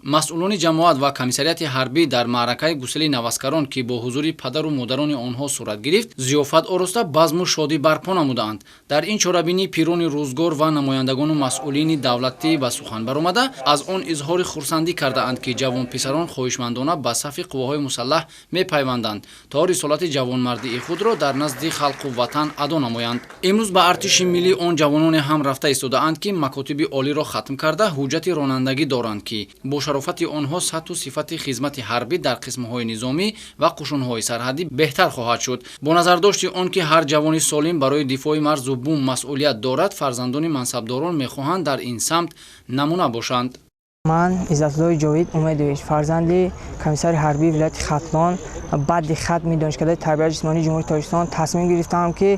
масъулони ҷамоат ва комиссарияти ҳарбӣ дар маъракаи гусели навазкарон ки бо ҳузури падару модарони онҳо сурат гирифт, зиёфат ороста базму шодӣ барпо намудаанд. Дар ин чорабинӣ пирони рӯзгор ва намояндагону масъулини давлатӣ ба сухан баромада, аз он изҳори хурсандӣ кардаанд ки ҷавонписарон хоҳишмандона ба сафи қувваҳои мусаллаҳ мепайванданд, то рисолати ҷавонмардии худро дар назди халқу ватан адо намоянд. имрӯз ба артиши миллӣ он ҷавононе ҳам рафта истодаанд ки макотиби олиро хатм карда ҳуҷҷати ронандагӣ доранд ки бо шарофати онҳо сатҳу сифати хизмати ҳарбӣ дар қисмҳои низомӣ ва қушунҳои сарҳадӣ беҳтар хоҳад шуд. бо назардошти он ки ҳар ҷавони солим барои дифои марзу бум масъулият дорад, фарзандони мансабдорон мехоҳанд дар ин самт намуна бошанд. ман Иззатуллои Ҷовид Умедович, фарзанди комиссари ҳарбии вилояти Хатлон, баъди хатми донишгаҳи тарбияти ҷисмонии ҷумҳурии Тоҷикистон тасмим гирифтам ки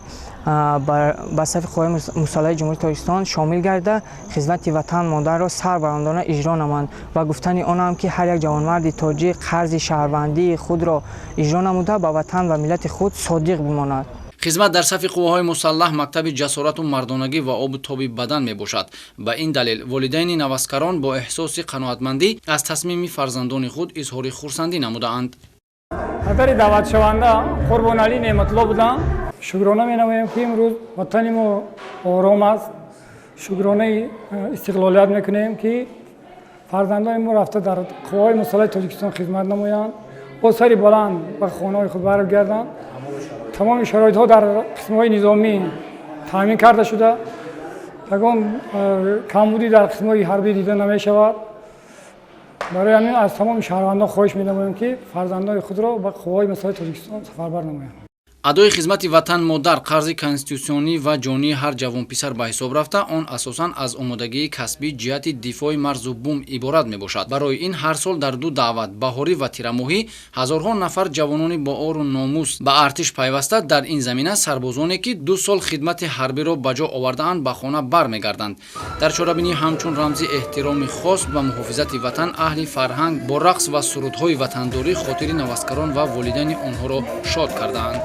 ба сафи қувваҳои мусаллаҳи ҷумҳурии Тоҷикистон шомил гарда хизмати ватан монданро сарбаландона иҷро намоянд ва гуфтани онам ки ҳар як ҷавонмарди тоҷик қарзи шаҳрвандии худро иҷро намуда ба ватан ва миллати худ содиқ бимонад. хизмат дар сафи қувваҳои мусаллаҳ мактаби ҷасорату мардонагӣ ва обу тоби бадан мебошад. Ба ин далел волидайни навазкарон бо эҳсоси қаноатмандӣ аз тасмими фарзандони худ изҳори хурсандӣ намудаанд. ҳадари даъватшаванда Қурбоналӣ Неъматулло будам. шукрона менамоем ки имрӯз ватани мо ором аст. шукронаи истиқлолият мекунем ки фарзандони мо рафта дар қувваҳои мусаллаҳи Тоҷикистон хизмат намоянд, бо сари баланд ба хонаҳои худ баргарданд. тамоми шароитҳо дар қисмҳои низомӣ таъмин карда шуда, ягон камбудӣ дар қисмҳои ҳарбӣ дида намешавад. барои ҳамин аз тамоми шаҳрвандон хоҳиш менамоем ки фарзандони худро ба қувваҳои мусаллаҳи Тоҷикистон сафарбар намоянд. адои хизмати ватан модар қарзи конститутсионӣ ва ҷонии ҳар ҷавонписар ба ҳисоб рафта, он асосан аз омодагии касбӣ ҷиҳати дифои марзу бум иборат мебошад. барои ин ҳар сол дар ду даъват баҳорӣ ва тирамоҳӣ ҳазорҳо нафар ҷавонони бо ору номус ба артиш пайваста дар ин замина сарбозоне ки 2 сол хидмати ҳарбиро ба ҷо овардаанд ба хона бармегарданд. дар чорабинӣ ҳамчун рамзи эҳтироми хос ба муҳофизати ватан аҳли фарҳанг бо рақс ва сурудҳои ватандорӣ хотири навазкарон ва волидайни онҳоро шод кардаанд.